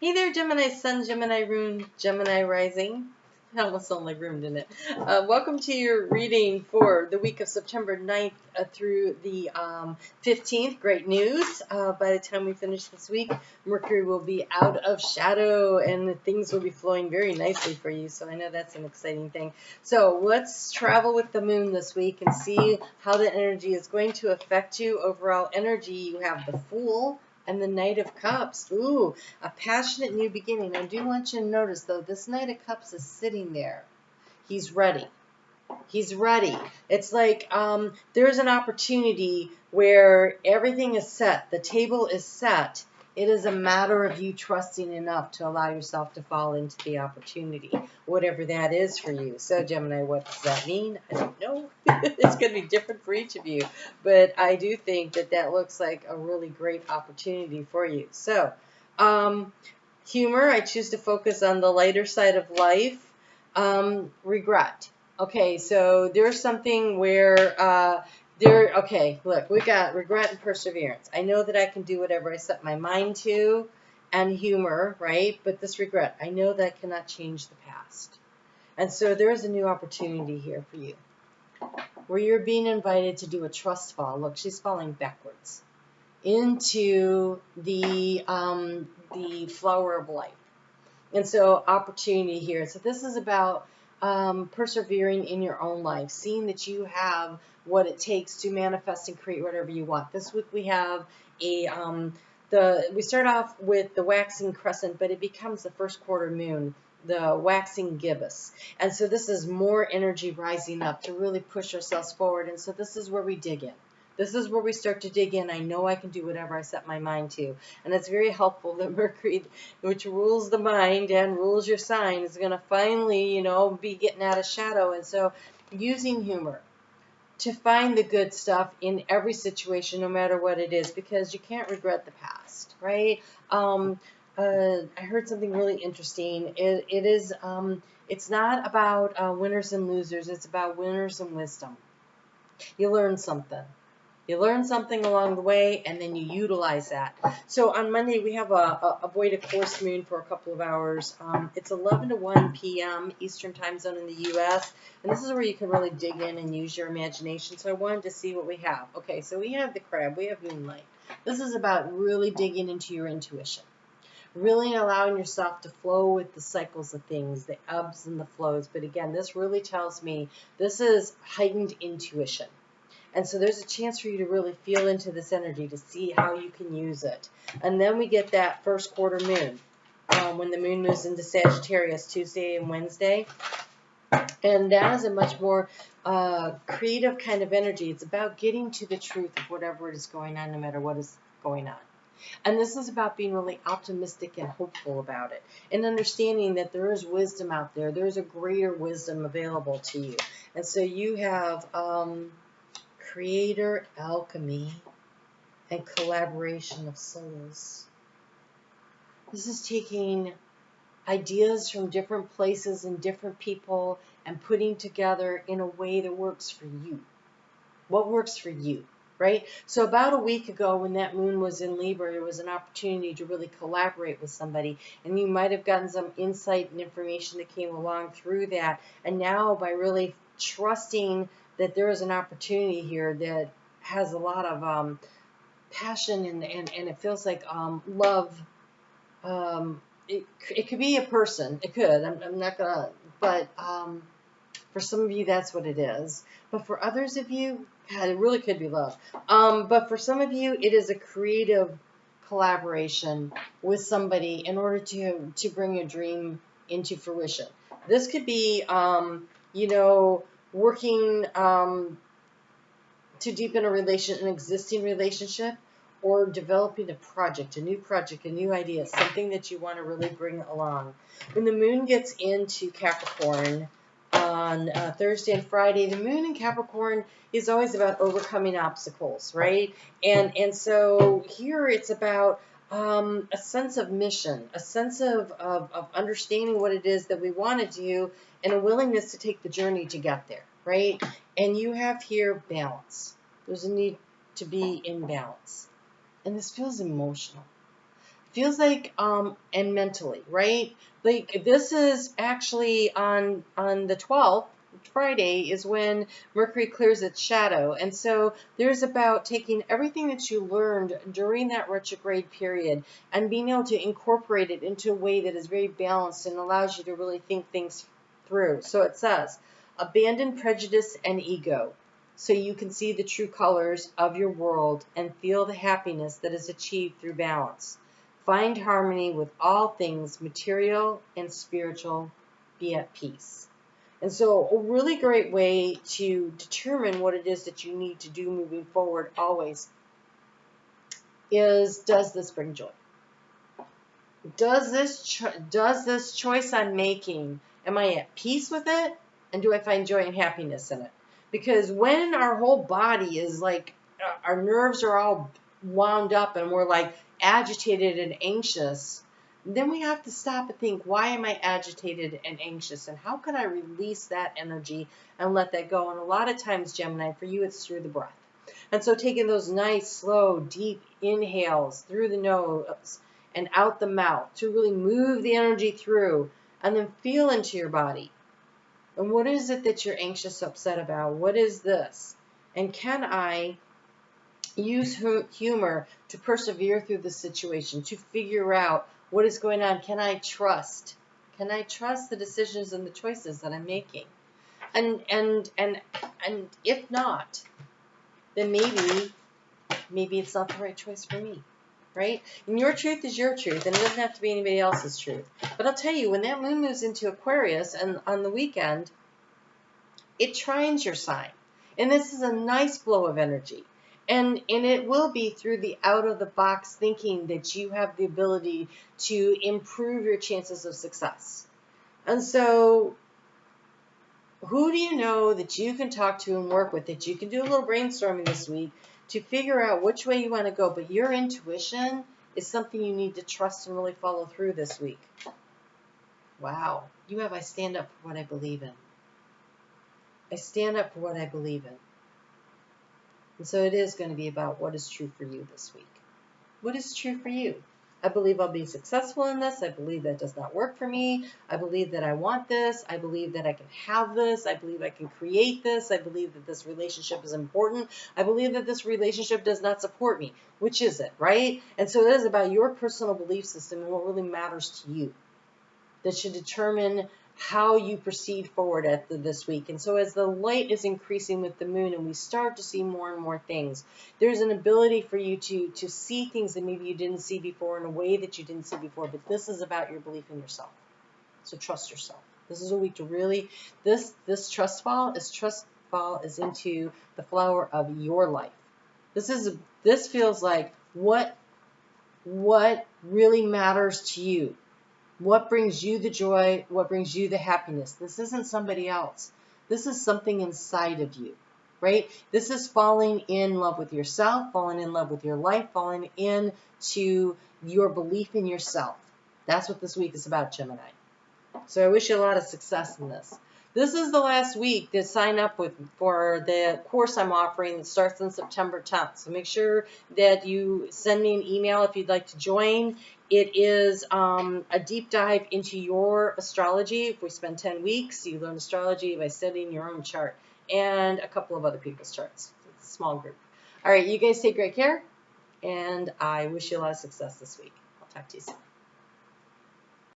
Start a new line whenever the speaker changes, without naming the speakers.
Hey there, Gemini Sun, Gemini Rune, Gemini Rising. That almost sounded like Rune, didn't it? Welcome to your reading for the week of September 9th through the 15th. Great news. By the time we finish this week, Mercury will be out of shadow and things will be flowing very nicely for you. So I know that's an exciting thing. So let's travel with the moon this week and see how the energy is going to affect you. Overall energy, you have the Fool and the Knight of Cups. Ooh, a passionate new beginning. I do want you to notice, though, this Knight of Cups is sitting there. He's ready. He's ready. It's like there's an opportunity where everything is set. The table is set. It is a matter of you trusting enough to allow yourself to fall into the opportunity, whatever that is for you. So, Gemini, what does that mean? I don't know. It's going to be different for each of you. But I do think that that looks like a really great opportunity for you. So, humor, I choose to focus on the lighter side of life. Regret. Okay, so there's something where okay, look, we got regret and perseverance. I know that I can do whatever I set my mind to, and humor, right? But this regret, I know that I cannot change the past. And so there is a new opportunity here for you, where you're being invited to do a trust fall. Look, she's falling backwards into the flower of life. And so opportunity here. So this is about persevering in your own life, seeing that you have what it takes to manifest and create whatever you want. This week we have we start off with the waxing crescent, but it becomes the first quarter moon, the waxing gibbous. And so this is more energy rising up to really push ourselves forward. And so this is where we dig in. This is where we start to dig in. I know I can do whatever I set my mind to. And it's very helpful that Mercury, which rules the mind and rules your sign, is going to finally, be getting out of shadow. And so using humor to find the good stuff in every situation, no matter what it is, because you can't regret the past, right? I heard something really interesting. It's not about winners and losers. It's about winners and wisdom. You learn something. You learn something along the way, and then you utilize that. So on Monday, we have a void of course moon for a couple of hours. It's 11 to 1 p.m. Eastern time zone in the U.S., and this is where you can really dig in and use your imagination. So I wanted to see what we have. Okay, so we have the crab. We have moonlight. This is about really digging into your intuition. Really allowing yourself to flow with the cycles of things, the ebbs and the flows. But again, this really tells me this is heightened intuition. And so there's a chance for you to really feel into this energy to see how you can use it. And then we get that first quarter moon when the moon moves into Sagittarius Tuesday and Wednesday. And that is a much more creative kind of energy. It's about getting to the truth of whatever is going on, no matter what is going on. And this is about being really optimistic and hopeful about it, and understanding that there is wisdom out there. There's a greater wisdom available to you. And so you have creator, alchemy, and collaboration of souls. This is taking ideas from different places and different people and putting together in a way that works for you. What works for you, right? So about a week ago when that moon was in Libra, there was an opportunity to really collaborate with somebody, and you might have gotten some insight and information that came along through that. And now by really trusting that there is an opportunity here that has a lot of passion and it feels like love. It could be a person. It could. I'm not gonna. But for some of you, that's what it is. But for others of you, God, it really could be love. But for some of you, it is a creative collaboration with somebody in order to bring a dream into fruition. This could be, working to deepen an existing relationship, or developing a new idea, something that you want to really bring along. When the moon gets into Capricorn on Thursday and Friday, the moon in Capricorn is always about overcoming obstacles, right? And so here it's about a sense of mission, a sense of understanding what it is that we want to do, and a willingness to take the journey to get there, right? And you have here balance. There's a need to be in balance. And this feels emotional. feels like and mentally, right? Like this is actually on the 12th, Friday is when Mercury clears its shadow. And so there's about taking everything that you learned during that retrograde period and being able to incorporate it into a way that is very balanced and allows you to really think things through. So it says, abandon prejudice and ego so you can see the true colors of your world and feel the happiness that is achieved through balance. Find harmony with all things material and spiritual. Be at peace. And so a really great way to determine what it is that you need to do moving forward always is, does this bring joy? Does this choice I'm making, am I at peace with it? And do I find joy and happiness in it? Because when our whole body is like, our nerves are all wound up and we're like agitated and anxious, then we have to stop and think, why am I agitated and anxious? And how can I release that energy and let that go? And a lot of times, Gemini, for you, it's through the breath. And so taking those nice, slow, deep inhales through the nose and out the mouth to really move the energy through and then feel into your body. And what is it that you're anxious, upset about? What is this? And can I use humor to persevere through the situation, to figure out what is going on? Can I trust? Can I trust the decisions and the choices that I'm making? And if not, then maybe it's not the right choice for me, right? And your truth is your truth, and it doesn't have to be anybody else's truth. But I'll tell you, when that moon moves into Aquarius and on the weekend, it trines your sign. And this is a nice flow of energy. And it will be through the out-of-the-box thinking that you have the ability to improve your chances of success. And so who do you know that you can talk to and work with, that you can do a little brainstorming this week to figure out which way you want to go? But your intuition is something you need to trust and really follow through this week. Wow. You have, I stand up for what I believe in. I stand up for what I believe in. And so it is going to be about what is true for you this week. What is true for you? I believe I'll be successful in this. I believe that does not work for me. I believe that I want this. I believe that I can have this. I believe I can create this. I believe that this relationship is important. I believe that this relationship does not support me. Which is it, right? And so it is about your personal belief system and what really matters to you that should determine how you proceed forward this week. And so as the light is increasing with the moon and we start to see more and more things, there's an ability for you to see things that maybe you didn't see before in a way that you didn't see before. But this is about your belief in yourself. So trust yourself. This is a week to really, this trust fall is into the flower of your life. This feels like what really matters to you. What brings you the joy? What brings you the happiness? This isn't somebody else. This is something inside of you, right? This is falling in love with yourself, falling in love with your life, falling into your belief in yourself. That's what this week is about, Gemini. So I wish you a lot of success in this. This is the last week to sign up for the course I'm offering that starts on September 10th. So make sure that you send me an email if you'd like to join. It is a deep dive into your astrology. If we spend 10 weeks, you learn astrology by studying your own chart and a couple of other people's charts. It's a small group. All right, you guys take great care, and I wish you a lot of success this week. I'll talk to you soon.